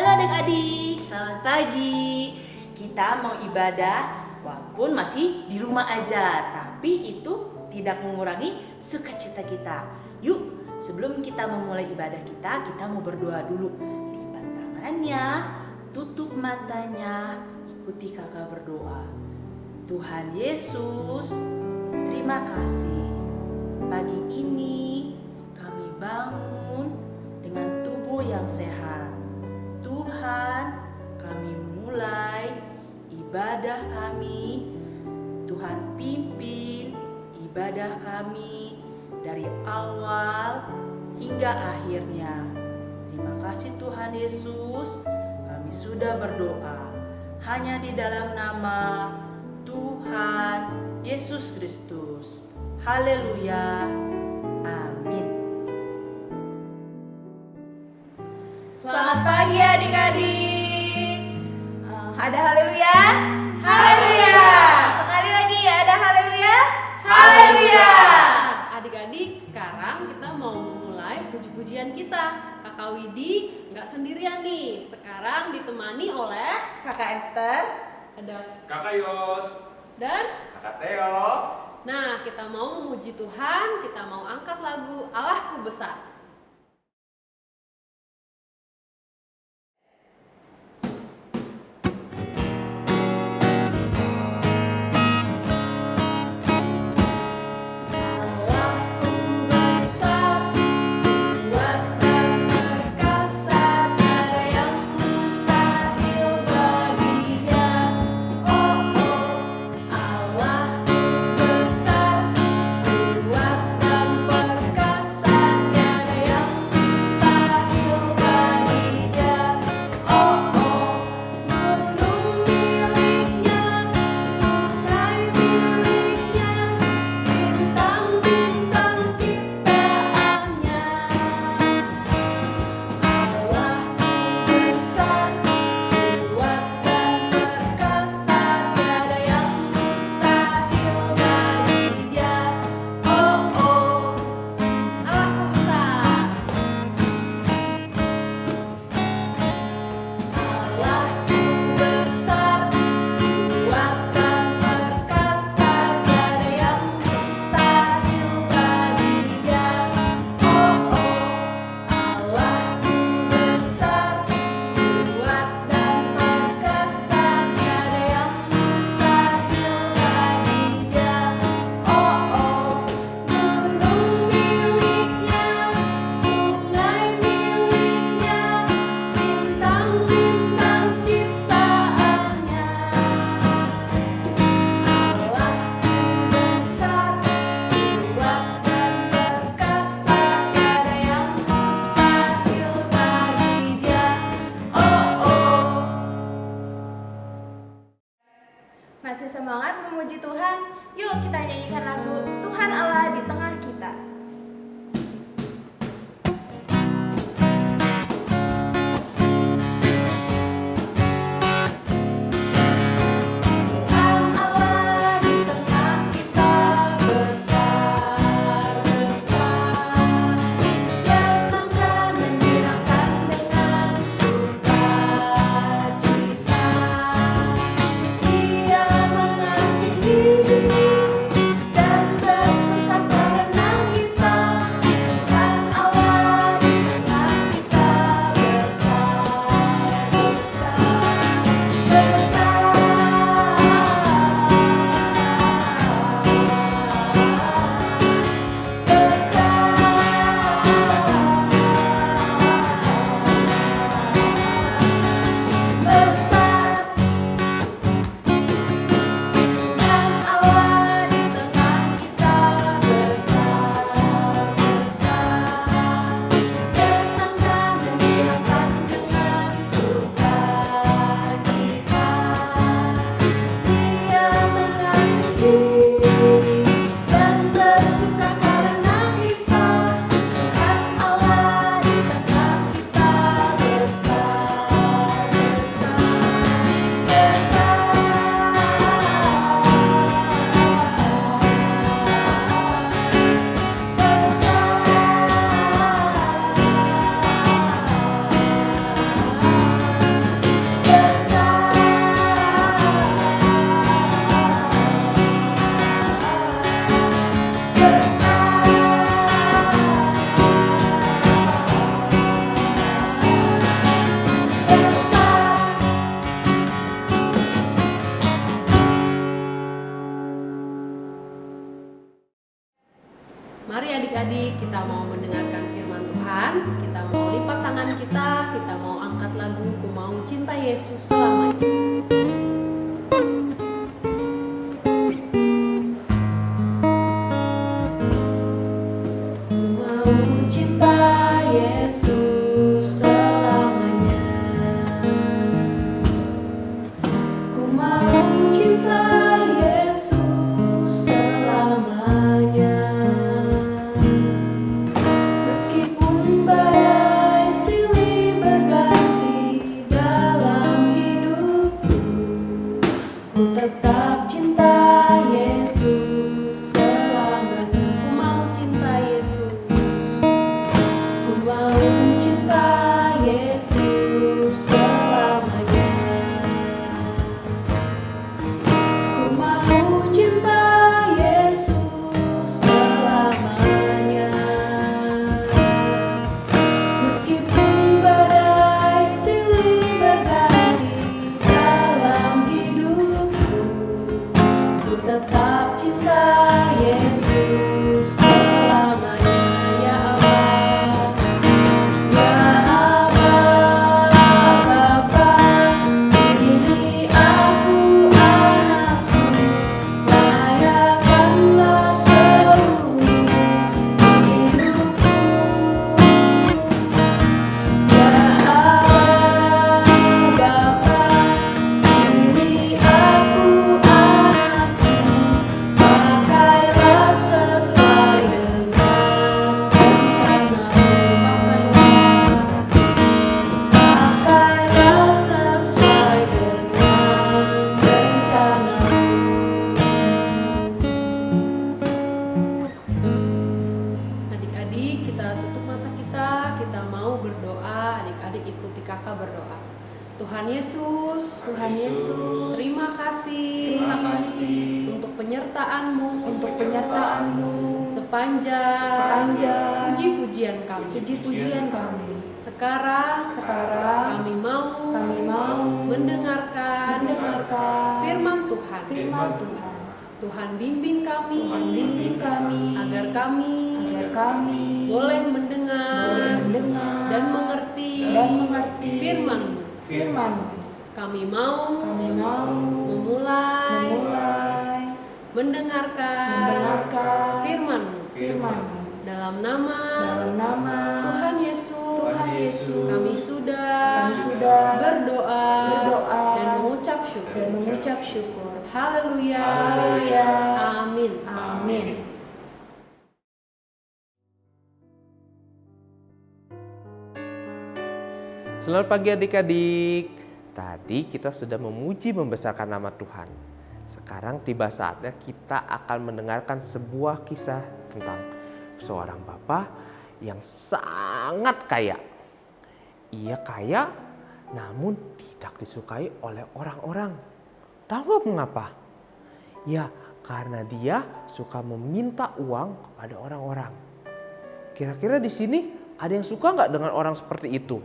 Halo adik-adik, selamat pagi. Kita mau ibadah walaupun masih di rumah aja, tapi itu tidak mengurangi sukacita kita. Yuk, sebelum kita memulai ibadah kita mau berdoa dulu. Lipat tangannya, tutup matanya, ikuti kakak berdoa. Tuhan Yesus, terima kasih. Pagi ini kami bangun dengan tubuh yang sehat. Tuhan, kami mulai ibadah kami. Tuhan pimpin ibadah kami dari awal hingga akhirnya. Terima kasih Tuhan Yesus, kami sudah berdoa hanya di dalam nama Tuhan Yesus Kristus. Haleluya. Amin. Selamat pagi adik-adik. Ada haleluya? Haleluya. Sekali lagi ada haleluya? Haleluya. Adik-adik, sekarang kita mau memulai puji-pujian kita. Kakak Widi nggak sendirian nih. Sekarang ditemani oleh Kakak Esther, ada Kakak Yos, dan Kakak Theo. nah, kita mau memuji Tuhan, kita mau angkat lagu Allahku Besar. masih semangat memuji Tuhan? Yuk kita nyanyikan lagu Tuhan Allah di tengah kita. Dan tersuka mau mendengarkan firman Tuhan, kita mau lipat tangan kita mau angkat lagu Ku Mau Cinta Yesus Selamanya. Tetap cinta Yesus selamanya. Ku mau cinta Yesus. Ku mau cinta Yesus selamanya. Ku mau cinta Yesus selamanya. Meskipun badai silih berganti dalam hidupku, ku tetap cinta Yesus selamanya. Ya Allah, ya Allah, Bapa, ini aku anakmu, layakkanlah seluruh hidupku. Ya Allah, Bapa, ini aku anakmu, pakailah sesuai dengan rencanamu. Pakailah sesuai dengan rencanamu. Adik-adik, kita tutup mata kita mau berdoa. Adik-adik ikuti kakak berdoa. Tuhan Yesus, Tuhan Yesus, terima kasih untuk penyertaan-Mu sepanjang puji-pujian kami. Sekarang kami mau mendengarkan firman Tuhan. Tuhan bimbing kami agar kami boleh mendengar dan mengerti firman-Mu. Kami mau memulai mendengarkan firman-Mu. Dalam nama Tuhan Yesus, kami sudah berdoa dan mengucap syukur. Haleluya. Amin. Selamat pagi adik-adik. Tadi kita sudah memuji membesarkan nama Tuhan. Sekarang tiba saatnya kita akan mendengarkan sebuah kisah tentang seorang bapak yang sangat kaya. Ia kaya namun tidak disukai oleh orang-orang. Tahu gak mengapa? Ya, karena dia suka meminta uang kepada orang-orang. Kira-kira di sini ada yang suka nggak dengan orang seperti itu?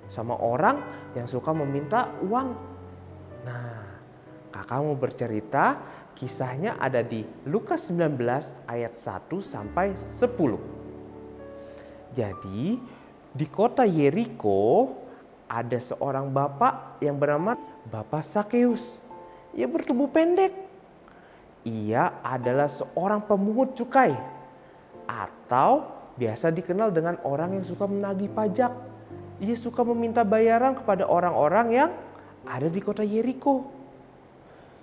Sama orang yang suka meminta uang. Nah, kakak mau bercerita, kisahnya ada di Lukas 19 ayat 1 sampai 10. Jadi, di kota Yeriko ada seorang bapak yang bernama Bapak Sakeus. Ia bertubuh pendek. Ia adalah seorang pemungut cukai atau biasa dikenal dengan orang yang suka menagih pajak. Ia suka meminta bayaran kepada orang-orang yang ada di kota Yeriko.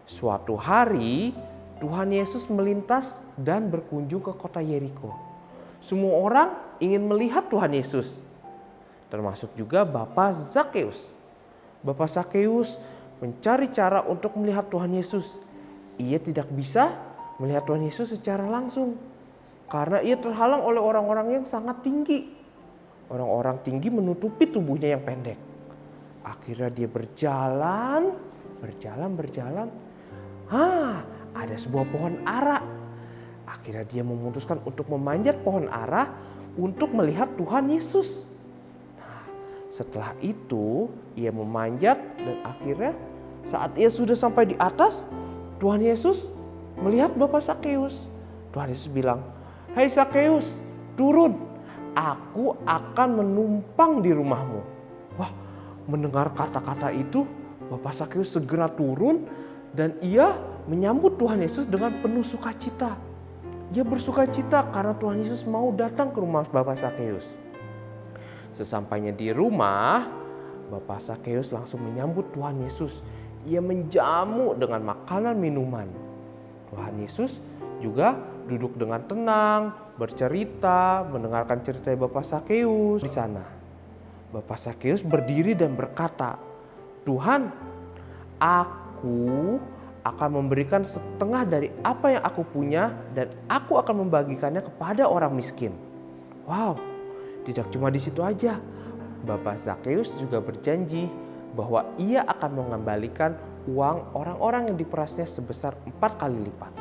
Suatu hari Tuhan Yesus melintas dan berkunjung ke kota Yeriko. Semua orang ingin melihat Tuhan Yesus, termasuk juga Bapak Sakeus. Bapak Sakeus mencari cara untuk melihat Tuhan Yesus. Ia tidak bisa melihat Tuhan Yesus secara langsung karena ia terhalang oleh orang-orang yang sangat tinggi. Orang-orang tinggi menutupi tubuhnya yang pendek. Akhirnya dia berjalan. Ada sebuah pohon ara. Akhirnya dia memutuskan untuk memanjat pohon ara untuk melihat Tuhan Yesus. Nah, setelah itu ia memanjat dan akhirnya saat ia sudah sampai di atas, Tuhan Yesus melihat Bapak Sakeus. Tuhan Yesus bilang, "Hai Sakeus, turun. aku akan menumpang di rumahmu. Wah, mendengar kata-kata itu, Bapak Sakeus segera turun dan ia menyambut Tuhan Yesus dengan penuh sukacita. Ia bersukacita karena Tuhan Yesus mau datang ke rumah Bapak Sakeus. Sesampainya di rumah, Bapak Sakeus langsung menyambut Tuhan Yesus. Ia menjamu dengan makanan minuman. Tuhan Yesus juga duduk dengan tenang, bercerita, mendengarkan cerita Bapak Sakeus di sana. Bapak Sakeus berdiri dan berkata, "Tuhan, aku akan memberikan setengah dari apa yang aku punya dan aku akan membagikannya kepada orang miskin." Wow, tidak cuma di situ aja. Bapak Sakeus juga berjanji bahwa ia akan mengembalikan uang orang-orang yang diperasnya sebesar 4 kali lipat.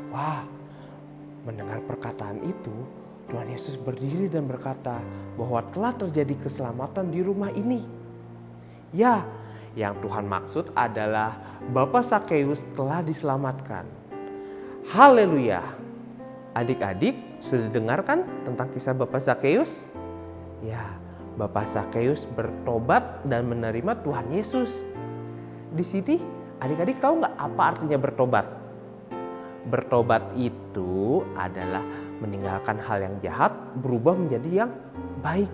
Wah, mendengar perkataan itu, Tuhan Yesus berdiri dan berkata bahwa telah terjadi keselamatan di rumah ini. Ya, yang Tuhan maksud adalah Bapak Sakeus telah diselamatkan. Haleluya. Adik-adik sudah dengarkan tentang kisah Bapak Sakeus? Ya, Bapak Sakeus bertobat dan menerima Tuhan Yesus. Di sini adik-adik tahu nggak apa artinya bertobat? Bertobat itu adalah meninggalkan hal yang jahat, berubah menjadi yang baik.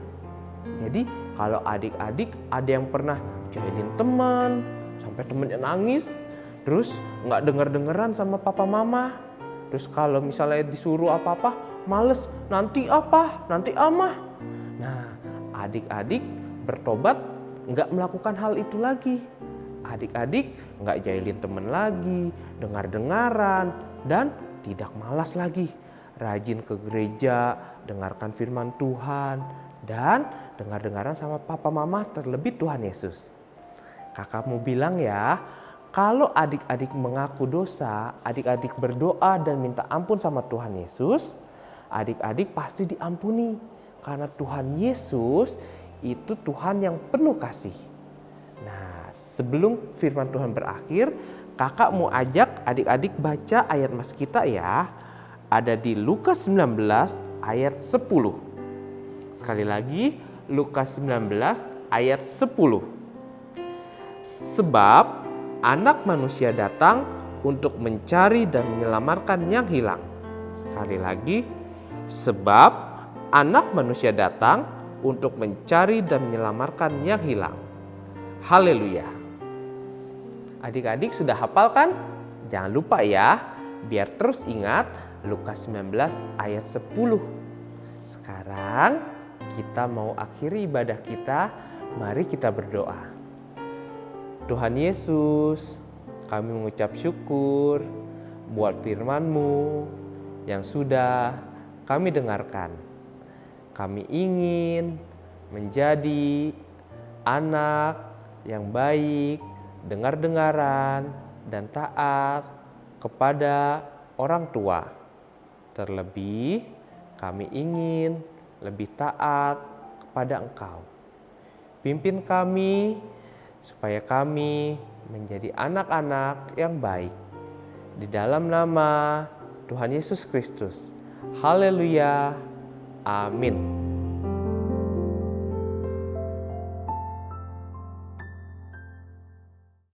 Jadi kalau adik-adik ada yang pernah jahilin teman, sampai temennya nangis, terus nggak denger-dengeran sama papa mama, terus kalau misalnya disuruh apa-apa, males, nanti apa, nanti amah. Nah, adik-adik bertobat nggak melakukan hal itu lagi. Adik-adik nggak jahilin teman lagi, dengar-dengaran, dan tidak malas lagi. Rajin ke gereja, dengarkan firman Tuhan, dan dengar-dengaran sama papa mama, terlebih Tuhan Yesus. Kakak mau bilang ya, kalau adik-adik mengaku dosa, adik-adik berdoa dan minta ampun sama Tuhan Yesus, adik-adik pasti diampuni. Karena Tuhan Yesus itu Tuhan yang penuh kasih. Nah, sebelum firman Tuhan berakhir, kakak mau ajak adik-adik baca ayat mas kita ya. Ada di Lukas 19 ayat 10. Sekali lagi, Lukas 19 ayat 10. Sebab Anak Manusia datang untuk mencari dan menyelamatkan yang hilang. Sekali lagi, sebab Anak Manusia datang untuk mencari dan menyelamatkan yang hilang. Haleluya. Adik-adik sudah hafal kan? Jangan lupa ya, biar terus ingat Lukas 19 ayat 10. Sekarang kita mau akhiri ibadah kita, mari kita berdoa. Tuhan Yesus, kami mengucap syukur buat firman-Mu yang sudah kami dengarkan. Kami ingin menjadi anak yang baik, dengar-dengaran, dan taat kepada orang tua. Terlebih, kami ingin lebih taat kepada Engkau. Pimpin kami supaya kami menjadi anak-anak yang baik. Di dalam nama Tuhan Yesus Kristus. Haleluya. Amin.